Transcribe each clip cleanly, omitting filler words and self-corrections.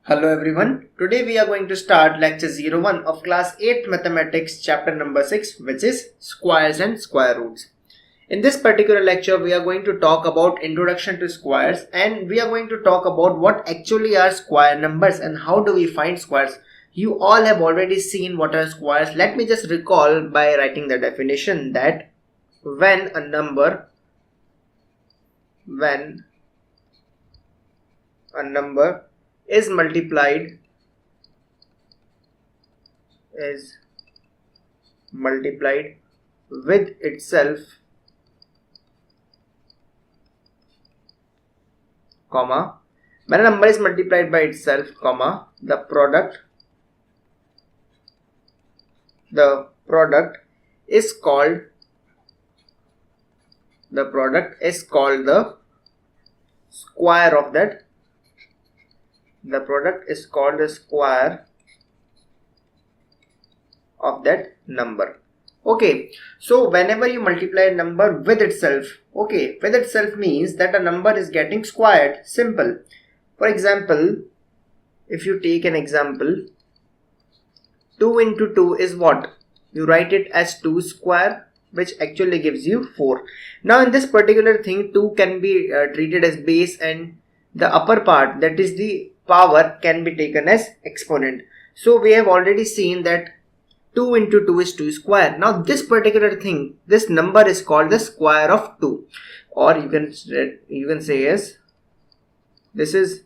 Hello everyone, today we are going to start lecture 01 of class 8 mathematics chapter number 6, which is squares and square roots. In this particular lecture we are going to talk about introduction to squares, and we are going to talk about what actually are square numbers and how do we find squares. You all have already seen what are squares. Let me just recall by writing the definition that when a number is multiplied with itself, comma, when a number is multiplied by itself, comma, the product is called the square of that. The product is called the square of that number. Okay, so whenever you multiply a number with itself, okay, with itself means that a number is getting squared. Simple. For example, if you take an example, 2 into 2 is what? You write it as 2 square, which actually gives you 4. Now in this particular thing, 2 can be treated as base, and the upper part, that is the power, can be taken as exponent. So we have already seen that 2 into 2 is 2 square. Now this particular thing, this number is called the square of 2, or you can say as this is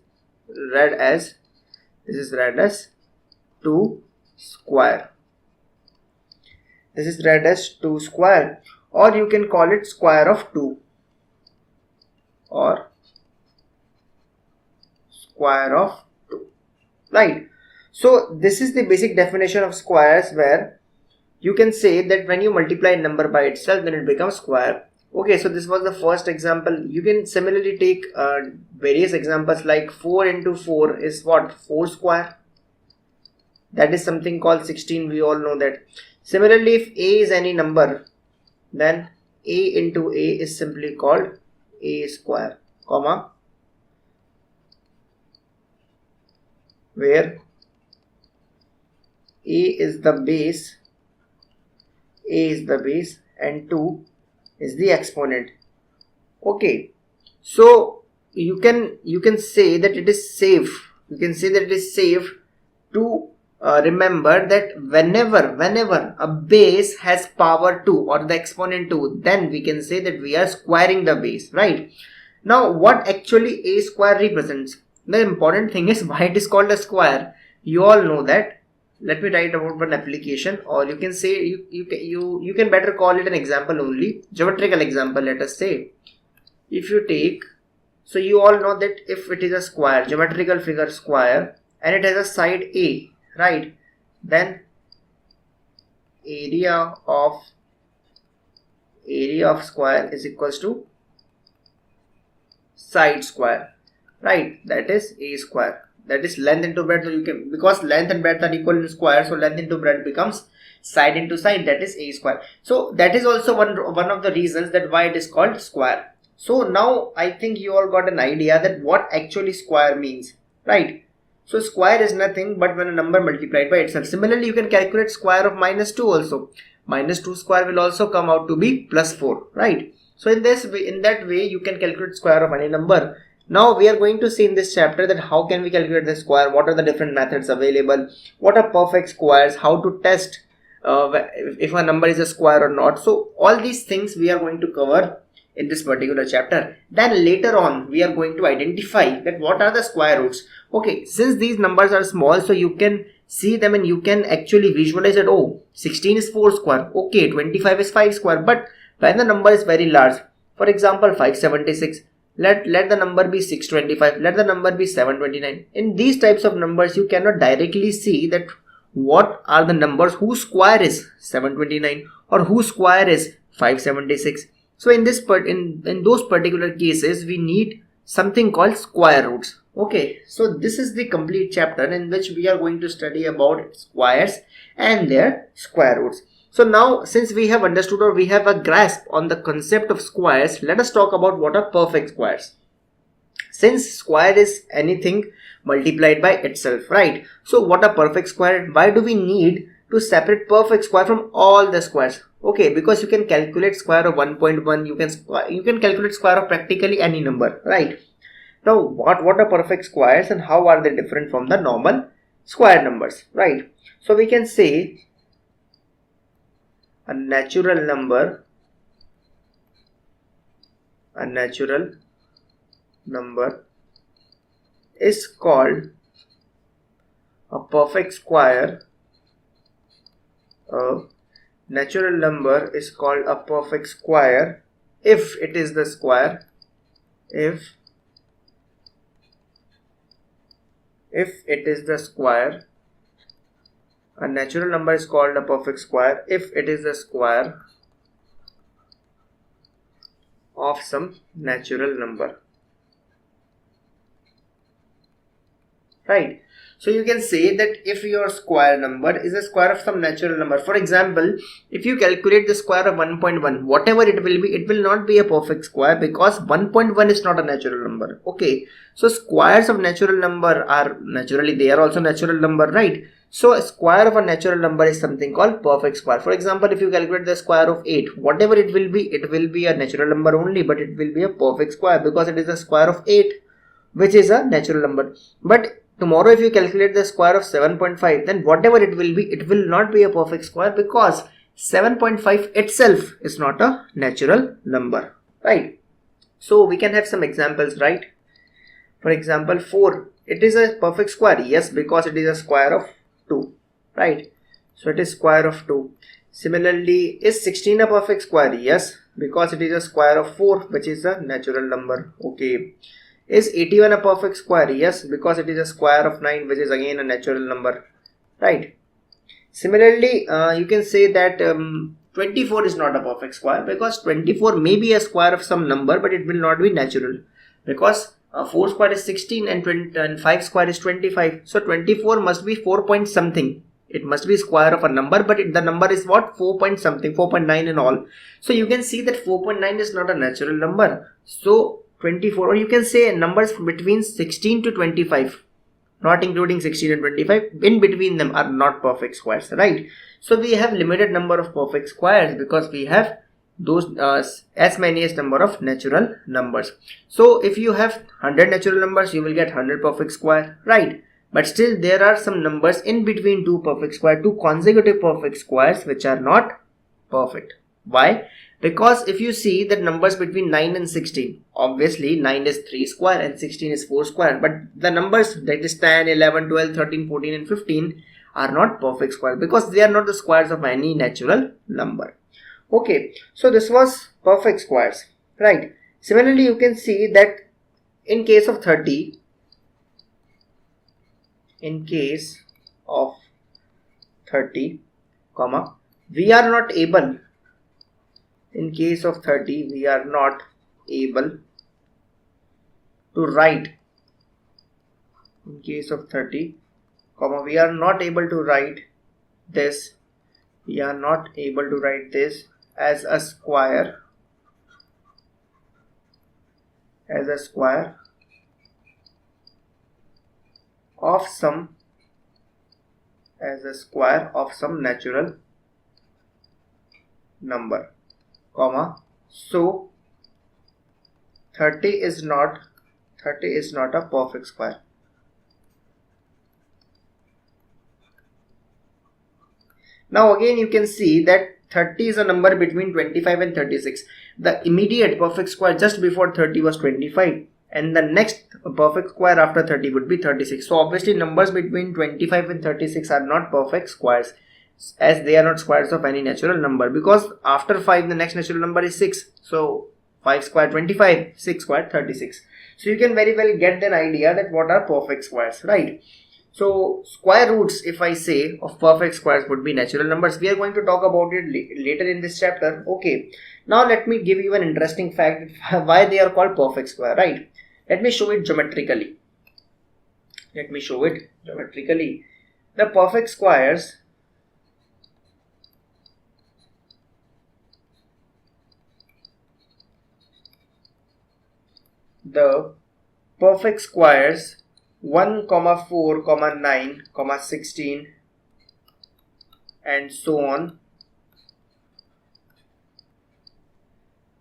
read as 2 square. This is read as 2 square, or you can call it square of 2 or square of 2, right? So this is the basic definition of squares, where you can say that when you multiply a number by itself, then it becomes square. Okay, so this was the first example. You can similarly take various examples, like 4 into 4 is what? 4 square. That is something called 16. We all know that. Similarly, if a is any number, then a into a is simply called a square, comma, where a is the base and 2 is the exponent. Okay, so you can say that it is safe. You can say that it is safe to remember that whenever a base has power 2 or the exponent 2, then we can say that we are squaring the base, right? Now what actually a square represents? The important thing is why it is called a square. You all know that. Let me write about one application, or you can say you can better call it an example only, geometrical example. Let us say, if you take, so you all know that if it is a square, geometrical figure square, and it has a side A, right, then area of square is equals to side square, right? That is a square. That is length into breadth. So you can, because length and breadth are equal in square, so length into breadth becomes side into side, that is a square. So that is also one of the reasons that why it is called square. So now I think you all got an idea that what actually square means, right? So square is nothing but when a number multiplied by itself. Similarly, you can calculate square of minus 2 also. Minus 2 square will also come out to be plus 4, right? So in that way you can calculate square of any number. Now we are going to see in this chapter that how can we calculate the square, what are the different methods available, what are perfect squares, how to test if a number is a square or not. So all these things we are going to cover in this particular chapter. Then later on we are going to identify that what are the square roots. Okay, since these numbers are small, so you can see them and you can actually visualize that, oh, 16 is 4 square, okay, 25 is 5 square. But when the number is very large, for example 576, let the number be 625, let the number be 729. In these types of numbers you cannot directly see that what are the numbers whose square is 729 or whose square is 576. So in those particular cases we need something called square roots. Okay, so this is the complete chapter in which we are going to study about squares and their square roots. So now, since we have understood or we have a grasp on the concept of squares, let us talk about what are perfect squares. since square is anything multiplied by itself, right? So what a perfect square? Why do we need to separate perfect square from all the squares? Okay, because you can calculate square of 1.1, you can calculate square of practically any number, right? Now what are perfect squares and how are they different from the normal square numbers, right? So we can say a natural number is called a perfect square. A natural number is called a perfect square if it is the square, if it is the square. A natural number is called a perfect square if it is the square of some natural number, right? So you can say that if your square number is a square of some natural number, for example, if you calculate the square of 1.1, whatever it will be, it will not be a perfect square because 1.1 is not a natural number. Okay, so squares of natural number are naturally, they are also natural number, right? So a square of a natural number is something called perfect square. For example, if you calculate the square of 8, whatever it will be a natural number only, but it will be a perfect square because it is a square of 8, which is a natural number. But tomorrow if you calculate the square of 7.5, then whatever it will be, it will not be a perfect square because 7.5 itself is not a natural number, right? So we can have some examples, right? For example, 4, it is a perfect square, yes, because it is a square of 2, right? So it is square of 2. Similarly, is 16 a perfect square? Yes, because it is a square of 4, which is a natural number. Okay. Is 81 a perfect square? Yes, because it is a square of 9, which is again a natural number, right? Similarly, you can say that 24 is not a perfect square because 24 may be a square of some number, but it will not be natural because 4 square is 16 and 5 square is 25. So 24 must be 4 point something. It must be square of a number, but the number is what? 4 point something, 4.9 and all. So you can see that 4.9 is not a natural number. So 24, or you can say numbers between 16 to 25, not including 16 and 25, in between them are not perfect squares, right? So we have limited number of perfect squares because we have those as many as number of natural numbers. So if you have 100 natural numbers, you will get 100 perfect square, right? But still there are some numbers in between two perfect square, two consecutive perfect squares which are not perfect. Why? Because if you see that numbers between 9 and 16, obviously 9 is 3 square and 16 is 4 square, but the numbers that is 10, 11, 12, 13, 14 and 15 are not perfect square because they are not the squares of any natural number. Okay, so this was perfect squares, right? Similarly, you can see that in case of 30, comma, we are not able, in case of 30, we are not able to write, in case of 30, comma, we are not able to write this, as a square, of some, natural number, comma, so 30 is not a perfect square. Now again you can see that 30 is a number between 25 and 36. The immediate perfect square just before 30 was 25 and the next perfect square after 30 would be 36. So obviously numbers between 25 and 36 are not perfect squares, as they are not squares of any natural number, because after 5 the next natural number is 6. So 5 square 25, 6 square 36. So you can very well get an idea that what are perfect squares, right? So square roots, if I say, of perfect squares would be natural numbers. We are going to talk about it later in this chapter. Okay, now let me give you an interesting fact why they are called perfect square, right? Let me show it geometrically. The perfect squares perfect squares 1, 4, 9, 16 and so on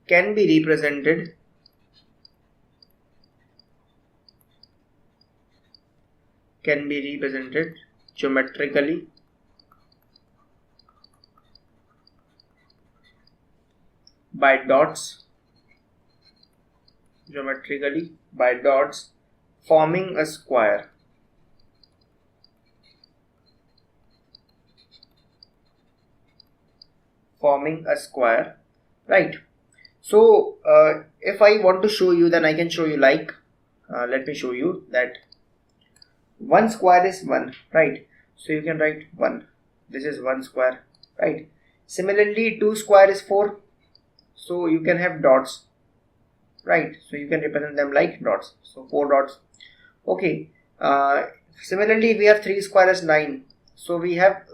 can be represented geometrically by dots, forming a square. Right. So if I want to show you, then I can show you like let me show you that 1 square is 1, right? So you can write 1. This is 1 square, right? Similarly, 2 square is 4. So you can have dots, right? So you can represent them like dots. So 4 dots. Okay. Similarly, we have 3 square is 9. So we have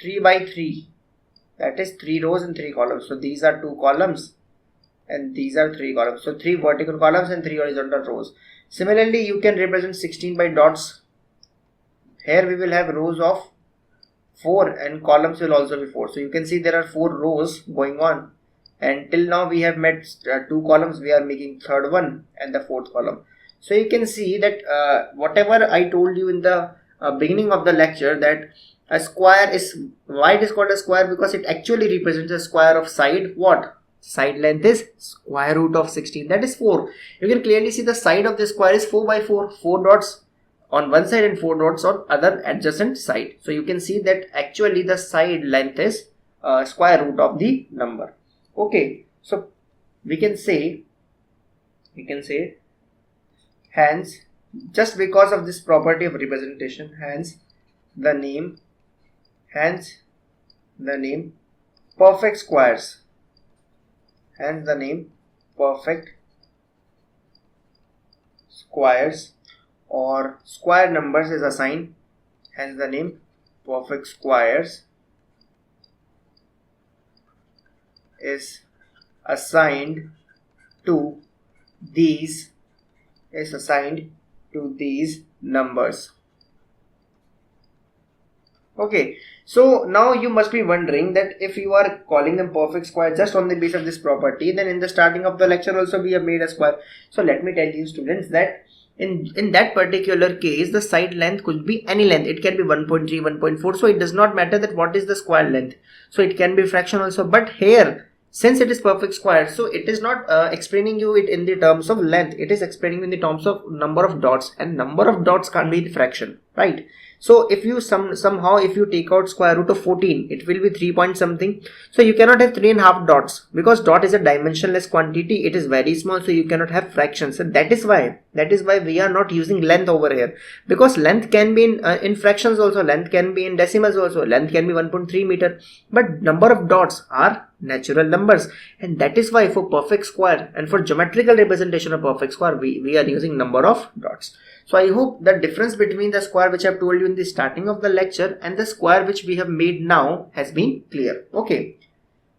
3 by 3. That is 3 rows and 3 columns. So these are 2 columns and these are 3 columns. So 3 vertical columns and 3 horizontal rows. Similarly, you can represent 16 by dots. Here we will have rows of 4 and columns will also be 4. So you can see there are 4 rows going on. And till now we have made 2 columns. We are making third one and the fourth column. So you can see that whatever I told you in the beginning of the lecture, that a square is, why it is called a square, because it actually represents a square of side. What? Side length is square root of 16, that is 4. You can clearly see the side of the square is 4 by 4, 4 dots on one side and 4 dots on other adjacent side. So you can see that actually the side length is square root of the number. Okay, so we can say hence, just because of this property of representation, hence the name perfect squares, or square numbers is assigned, hence the name perfect squares is assigned to these numbers. Okay, so now you must be wondering that if you are calling them perfect square just on the basis of this property, then in the starting of the lecture also we have made a square. So let me tell you students that in that particular case the side length could be any length. It can be 1.3, 1.4, so it does not matter that what is the square length. So it can be fraction also, but here since it is perfect square, so it is not explaining you it in the terms of length, it is explaining in the terms of number of dots, and number of dots can't be the fraction, right? So if you somehow if you take out square root of 14, it will be 3 point something. So you cannot have 3.5 dots, because dot is a dimensionless quantity, it is very small, so you cannot have fractions. So that is why we are not using length over here, because length can be in fractions also, length can be in decimals also, length can be 1.3 meter, but number of dots are natural numbers, and that is why for perfect square and for geometrical representation of perfect square we are using number of dots. So I hope the difference between the square which I have told you in the starting of the lecture and the square which we have made now has been clear. Okay,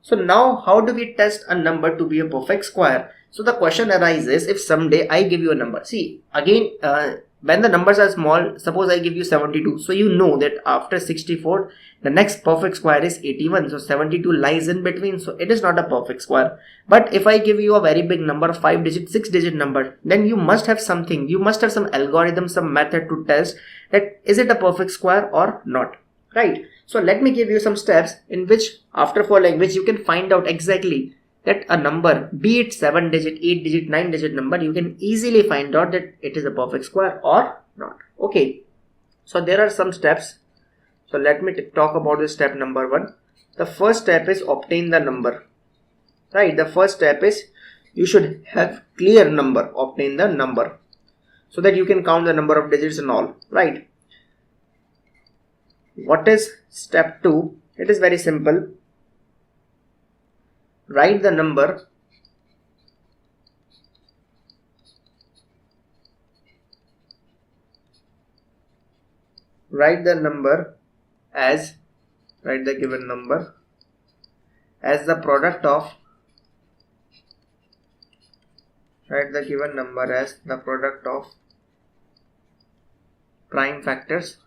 so now how do we test a number to be a perfect square? So the question arises, if someday I give you a number, see again when the numbers are small, suppose I give you 72, so you know that after 64 the next perfect square is 81, so 72 lies in between, so it is not a perfect square. But if I give you a very big number, 5 digit, 6 digit number, then you must have something, you must have some algorithm, some method to test that is it a perfect square or not, right? So let me give you some steps in which, after following which, you can find out exactly that a number, be it 7 digit, 8 digit, 9 digit number, you can easily find out that it is a perfect square or not. Okay, so there are some steps. So let me talk about the step number 1. The first step is obtain the number, right? The first step is you should have clear number, obtain the number, so that you can count the number of digits and all, right? What is step 2? It is very simple. Write the number as, write the given number as the product of Write the given number as the product of prime factors.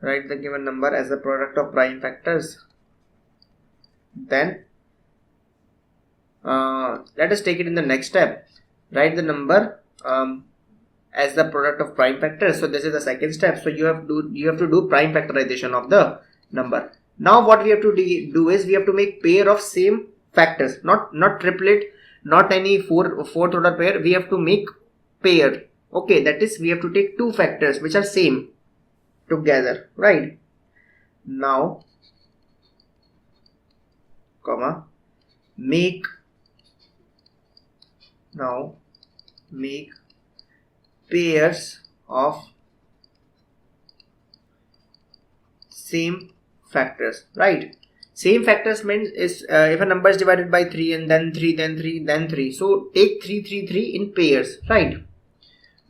Write the given number as the product of prime factors. Then let us take it in the next step. Write the number as the product of prime factors. So this is the second step. So you have to do prime factorization of the number. Now what we have to do is we have to make pair of same factors, not triplet, not any fourth order pair. We have to make pair. Okay, that is we have to take two factors which are same together, right? Now comma make pairs of same factors, right? Same factors means is if a number is divided by 3 and then 3 then 3 then 3, so take 3 3 3 in pairs, right?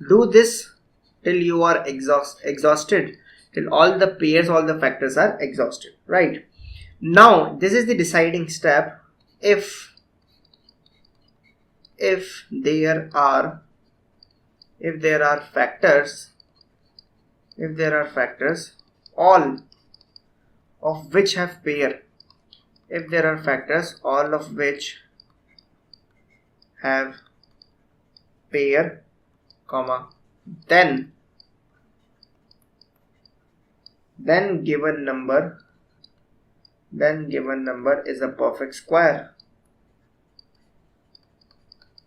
Do this till you are exhausted, till all the pairs, all the factors are exhausted, right? Now this is the deciding step. If there are factors all of which have pair, if there are factors all of which have pair, comma, then given number is a perfect square.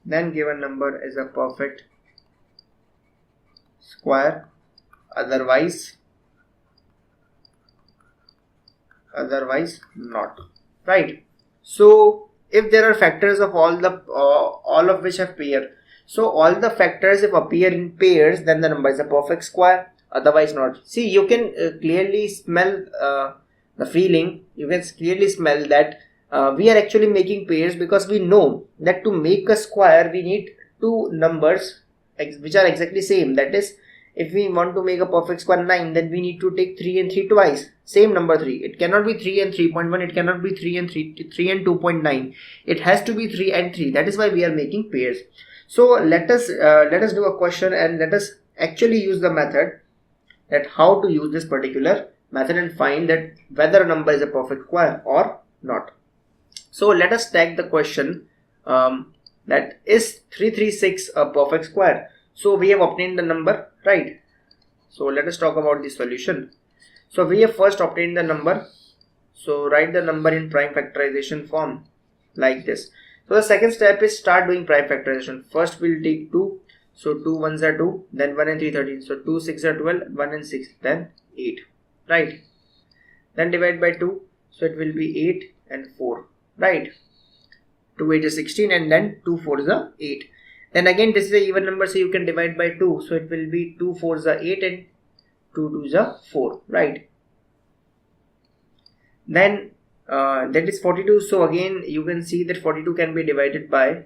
Then given number is a perfect square, otherwise not, right? So if there are factors of all of which have pair, so all the factors if appear in pairs, then the number is a perfect square, otherwise not. See, you can clearly smell the feeling. You can clearly smell that we are actually making pairs, because we know that to make a square we need two numbers which are exactly same. That is, if we want to make a perfect square 9, then we need to take 3 and 3 twice, same number 3. It cannot be 3 and 3.1, it cannot be 3 and 3 and 2.9. It has to be 3 and 3. That is why we are making pairs. So let us do a question and let us actually use the method, that how to use this particular method and find that whether a number is a perfect square or not. So let us take the question, that is 336 a perfect square. So we have obtained the number, right? So let us talk about the solution. So we have first obtained the number. So write the number in prime factorization form like this. So the second step is start doing prime factorization. First we'll take 2. So 2 ones are 2, then 1 and 3 13. So 2 6 are 12, 1 and 6, then 8, right? Then divide by 2. So it will be 8 and 4, right? 2 8 is 16 and then 2 4 is a 8. Then again this is a even number, so you can divide by 2. So it will be 2 4 is a 8 and 2 2 is a 4, right? Then that is 42. So again you can see that 42 can be divided by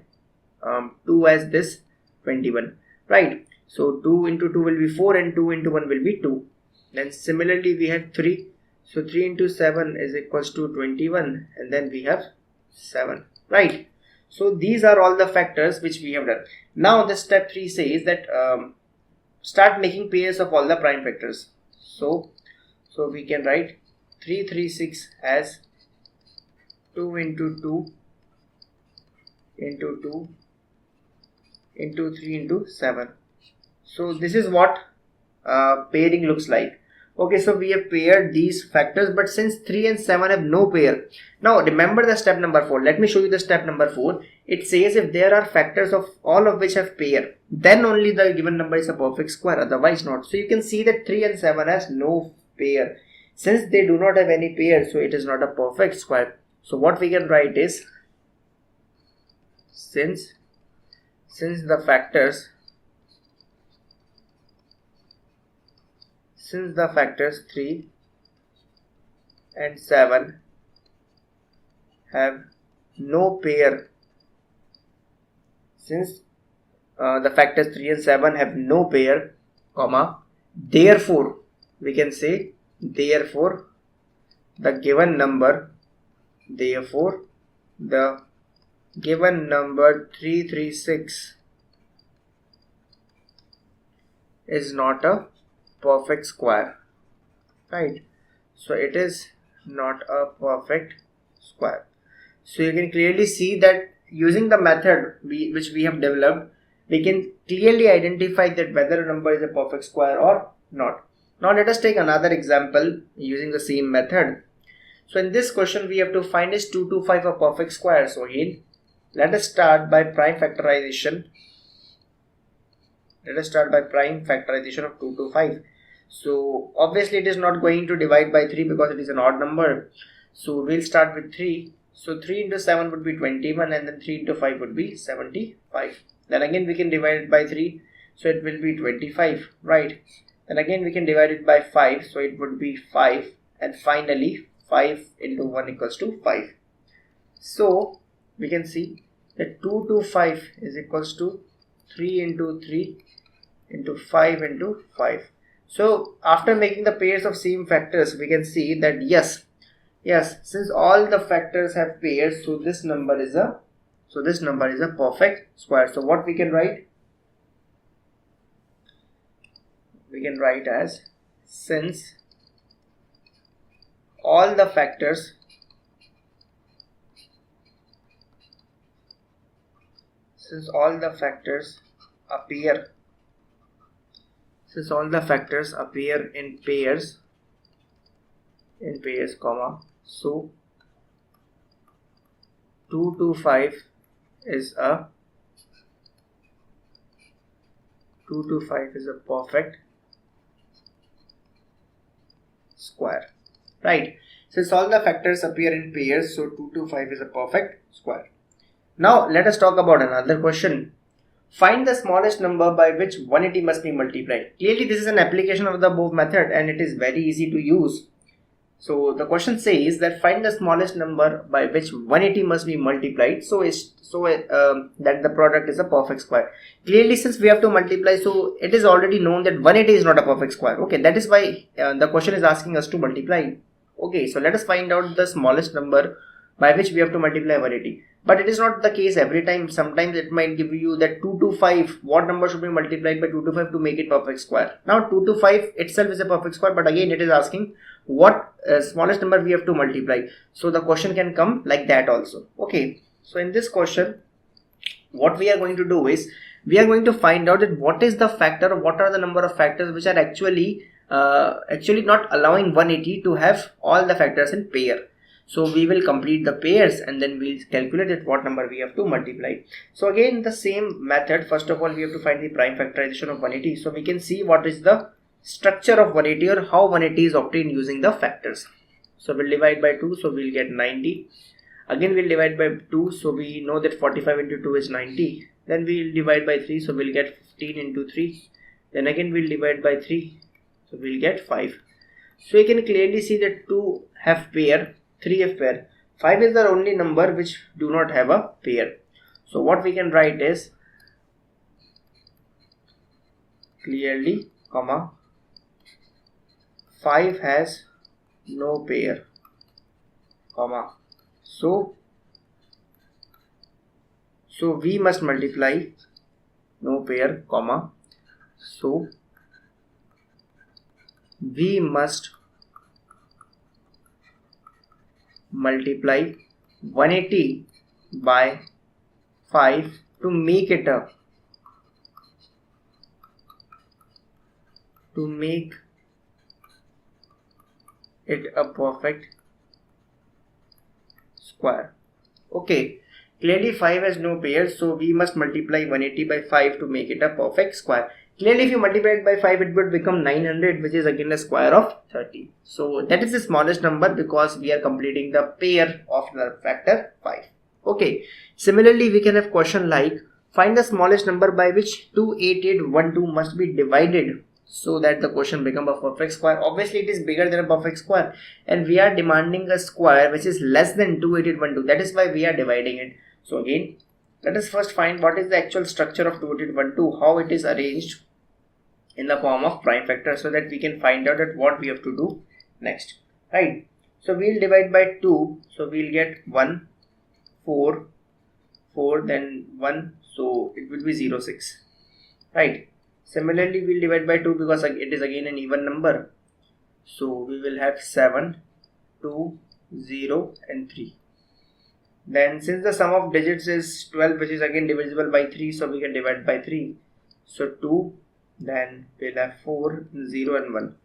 2 as this 21, right? So 2 into 2 will be 4 and 2 into 1 will be 2. Then similarly we have 3. So 3 into 7 is equals to 21, and then we have 7, right? So these are all the factors which we have done. Now the step 3 says that start making pairs of all the prime factors. So we can write 336 as 2 into 2 into 2 into 3 into 7. So this is what pairing looks like. Okay, so we have paired these factors, but since 3 and 7 have no pair. Now remember the step number 4. Let me show you the step number 4. It says if there are factors of all of which have pair, then only the given number is a perfect square, otherwise not. So you can see that 3 and 7 has no pair. Since they do not have any pair, so it is not a perfect square. So what we can write is, since the factors 3 and 7 have no pair, since the factors 3 and 7 have no pair, comma, therefore we can say, therefore the given number, therefore the given number 336 is not a perfect square, right? So it is not a perfect square. So you can clearly see that using the method which we have developed, we can clearly identify that whether a number is a perfect square or not. Now let us take another example using the same method. So in this question we have to find is 225 a perfect square. So again, let us start by prime factorization. Let us start by prime factorization of 225. So obviously it is not going to divide by 3 because it is an odd number. So we'll start with 3. So 3 into 7 would be 21, and then 3 into 5 would be 75. Then again we can divide it by 3. So it will be 25, right? Then again we can divide it by 5. So it would be 5. And finally 5 into 1 equals to 5. So we can see that 225 is equals to 3 into 3 into 5 into 5. So after making the pairs of same factors, we can see that yes, since all the factors have pairs, so this number is a perfect square. So what we can write? We can write as since all the factors appear in pairs, comma, so 225 is a perfect square, right? Since all the factors appear in pairs, so 225 is a perfect square. Now let us talk about another question. Find the smallest number by which 180 must be multiplied. Clearly this is an application of the above method and it is very easy to use. So the question says that find the smallest number by which 180 must be multiplied so that the product is a perfect square. Clearly since we have to multiply, so it is already known that 180 is not a perfect square. Okay, that is why the question is asking us to multiply. Okay, so let us find out the smallest number by which we have to multiply 180. But it is not the case every time. Sometimes it might give you that 225, what number should be multiplied by 225 to make it perfect square. Now 225 itself is a perfect square, but again it is asking what smallest number we have to multiply. So the question can come like that also. Okay, so in this question what we are going to do is we are going to find out that what is the factor, or what are the number of factors which are actually not allowing 180 to have all the factors in pair. So we will complete the pairs and then we'll calculate it what number we have to multiply. So again the same method. First of all we have to find the prime factorization of 180. So we can see what is the structure of 180 or how 180 is obtained using the factors. So we'll divide by 2, so we'll get 90. Again we'll divide by 2, so we know that 45 into 2 is 90. Then we'll divide by 3, so we'll get 15 into 3. Then again we'll divide by 3, so we'll get 5. So you can clearly see that 2 have pair, 3 have pair. 5 is the only number which do not have a pair. So what we can write is clearly, comma, 5 has no pair, comma, so we must multiply no pair, comma, so we must multiply 180 by 5 to make it a perfect square. Okay, clearly 5 has no pairs, so we must multiply 180 by 5 to make it a perfect square. Clearly if you multiply it by 5 it would become 900, which is again a square of 30. So that is the smallest number because we are completing the pair of the factor 5. Okay, similarly we can have question like find the smallest number by which 28812 must be divided so that the question become a perfect square. Obviously it is bigger than a perfect square and we are demanding a square which is less than 28812. That is why we are dividing it. So again, let us first find what is the actual structure of 28812, how it is arranged in the form of prime factor, so that we can find out that what we have to do next, right? So we'll divide by 2, so we'll get 1, 4, 4, then 1, so it will be 0, 6, right? Similarly, we'll divide by 2 because it is again an even number, so we will have 7, 2, 0 and 3. Then since the sum of digits is 12, which is again divisible by 3, so we can divide by 3. So 2, then we'll have 4, 0 and 1.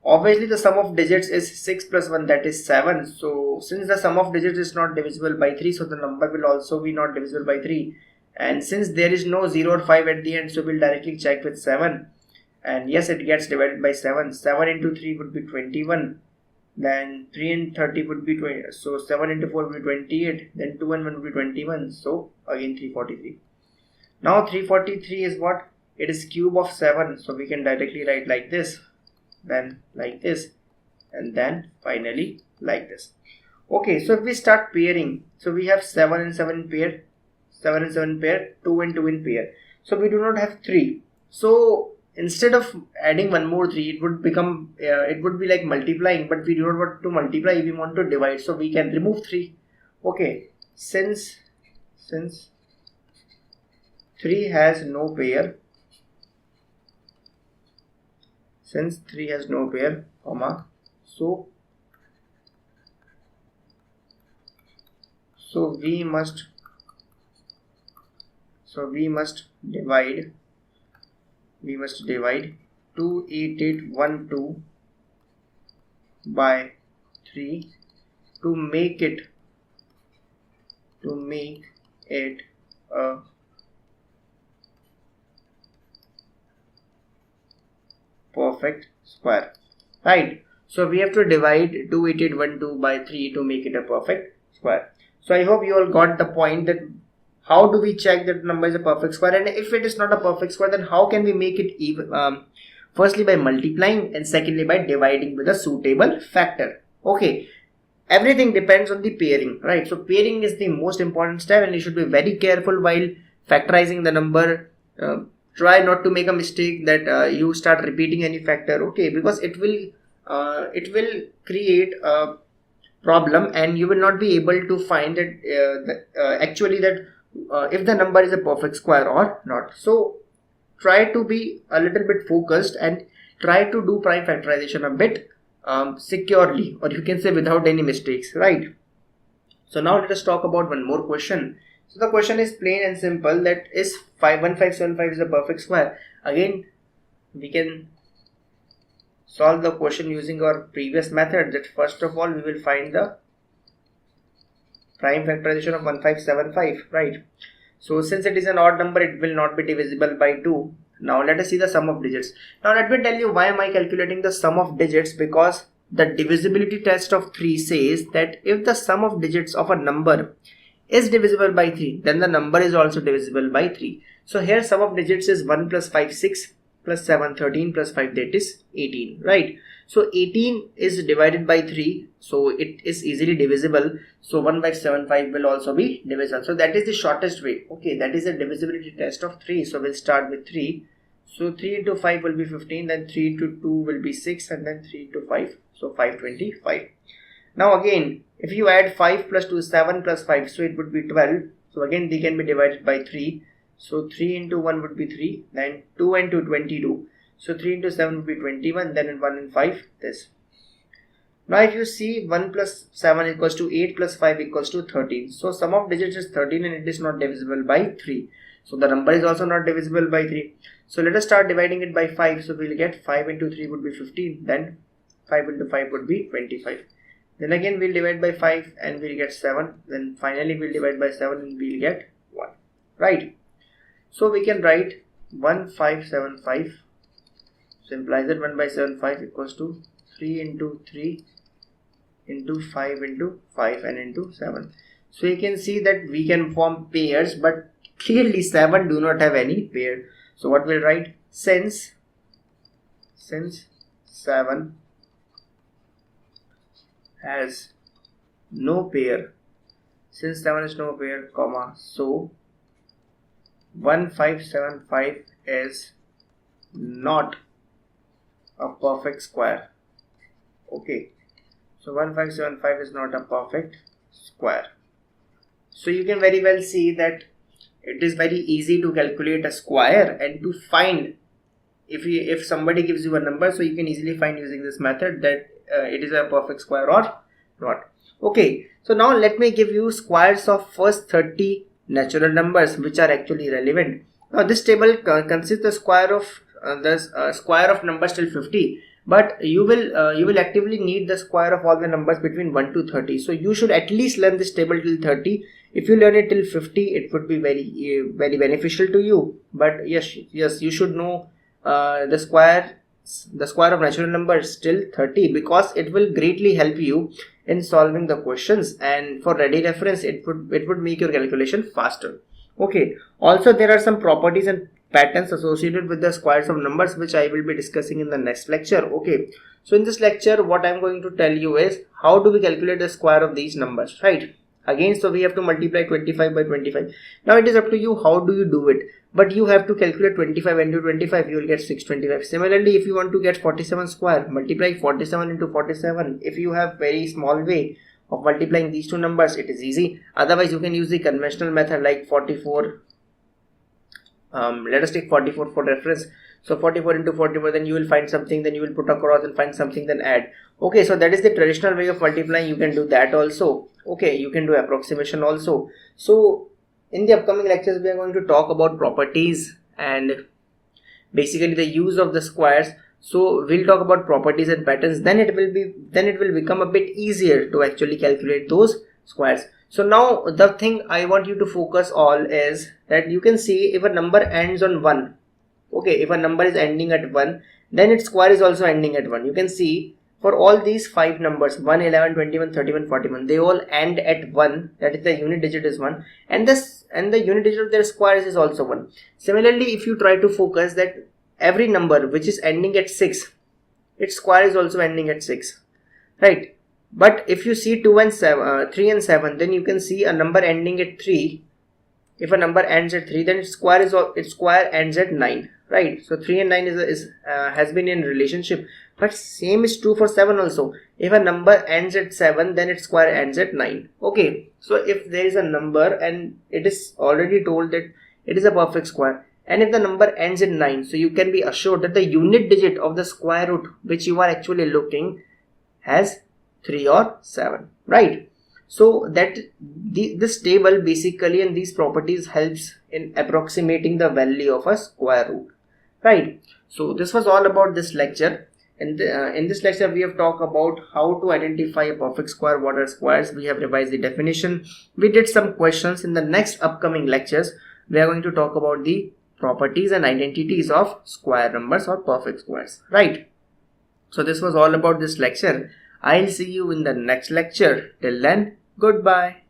Obviously the sum of digits is 6 plus 1, that is 7. So since the sum of digits is not divisible by 3, so the number will also be not divisible by 3. And since there is no 0 or 5 at the end, so we'll directly check with 7. And yes, it gets divided by 7. 7 into 3 would be 21. Then 3 and 30 would be 20. So 7 into 4 would be 28. Then 2 and 1 would be 21. So again 343. Now 343 is what? It is cube of 7. So we can directly write like this, then like this, and then finally like this. Okay, so if we start pairing, so we have 7 and 7 pair, 7 and 7 pair, 2 and 2 in pair. So we do not have 3. So instead of adding one more 3, it would become it would be like multiplying, but we do not want to multiply, we want to divide, so we can remove 3. Okay, since 3 has no pair, since 3 has no pair, comma, so we must divide 28812 by 3 to make it a perfect square, right? So we have to divide 28812 by 3 to make it a perfect square. So I hope you all got the point that how do we check that number is a perfect square, and if it is not a perfect square, then how can we make it even? Firstly by multiplying, and secondly by dividing with a suitable factor. Okay, everything depends on the pairing, right? So pairing is the most important step, and you should be very careful while factorizing the number. Try not to make a mistake that you start repeating any factor, okay, because it will create a problem, and you will not be able to find it actually that if the number is a perfect square or not. So try to be a little bit focused and try to do prime factorization a bit securely, or you can say without any mistakes, right? So now let us talk about one more question. So the question is plain and simple, that is 1575 is a perfect square. Again, we can solve the question using our previous method, that first of all we will find the prime factorization of 1575, right? So since it is an odd number, it will not be divisible by 2. Now let us see the sum of digits. Now let me tell you why am I calculating the sum of digits, because the divisibility test of 3 says that if the sum of digits of a number is divisible by 3, then the number is also divisible by 3. So here sum of digits is 1 plus 5 6 plus 7 13 plus 5, that is 18, right? So 18 is divided by 3, so it is easily divisible. So 1575 will also be divisible. So that is the shortest way. Okay, that is a divisibility test of 3. So we'll start with 3. So 3 into 5 will be 15, then 3 into 2 will be 6, and then 3 into 5, so 525. Now again, if you add 5 plus 2 is 7 plus 5, so it would be 12. So again they can be divided by 3. So 3 into 1 would be 3, then 2 and 2 22. So 3 into 7 would be 21, then 1 and 5 this. Now if you see 1 plus 7 equals to 8 plus 5 equals to 13. So sum of digits is 13 and it is not divisible by 3. So the number is also not divisible by 3. So let us start dividing it by 5. So we will get 5 into 3 would be 15, then 5 into 5 would be 25. Then again we'll divide by 5 and we'll get 7. Then finally we'll divide by 7 and we'll get 1. Right? So we can write 1575. So implies that 1 by 75 equals to 3 into 3 into 5 into 5 and into 7. So you can see that we can form pairs, but clearly 7 do not have any pair. So what we'll write, since 7 has no pair, since 7 has no pair, comma, so 1575 is not a perfect square. Okay, so 1575 is not a perfect square. So you can very well see that it is very easy to calculate a square and to find if somebody gives you a number, so you can easily find using this method that it is a perfect square or not. Okay, so now let me give you squares of first 30 natural numbers which are actually relevant. Now this table consists the square of numbers till 50, but you will actively need the square of all the numbers between 1 to 30. So you should at least learn this table till 30. If you learn it till 50, it would be very beneficial to you. But yes, you should know the square of natural numbers till 30, because it will greatly help you in solving the questions, and for ready reference it would make your calculation faster. Okay, also there are some properties and patterns associated with the squares of numbers which I will be discussing in the next lecture. Okay, so in this lecture what I am going to tell you is how do we calculate the square of these numbers, right? Again, so we have to multiply 25 by 25. Now it is up to you how do you do it, but you have to calculate 25 into 25, you will get 625. Similarly, if you want to get 47 square, multiply 47 into 47. If you have very small way of multiplying these two numbers, it is easy. Otherwise you can use the conventional method like 44. Let us take 44 for reference. So 44 into 44, then you will find something, then you will put across and find something, then add. Okay, so that is the traditional way of multiplying. You can do that also. Okay, you can do approximation also. So in the upcoming lectures we are going to talk about properties and basically the use of the squares. So we'll talk about properties and patterns, then it will become a bit easier to actually calculate those squares. So now the thing I want you to focus on is that you can see if a number ends on 1. Okay, if a number is ending at 1, then its square is also ending at 1. You can see for all these 5 numbers 1, 11, 21, 31, 41, they all end at 1, that is the unit digit is 1, and the unit digit of their squares is also 1. Similarly, if you try to focus that every number which is ending at 6, its square is also ending at 6, right? But if you see 3 and 7, then you can see a number ending at 3. If a number ends at 3, then its square ends at 9, right? So 3 and 9 has been in relationship, but same is true for 7 also. If a number ends at 7, then its square ends at 9. Okay, so if there is a number and it is already told that it is a perfect square, and if the number ends in 9, so you can be assured that the unit digit of the square root which you are actually looking has 3 or 7, right? So that this table basically and these properties helps in approximating the value of a square root, right? So this was all about this lecture. In this lecture we have talked about how to identify a perfect square, what are squares, we have revised the definition, we did some questions. In the next upcoming lectures we are going to talk about the properties and identities of square numbers or perfect squares, right? So this was all about this lecture. I'll see you in the next lecture. Till then, goodbye.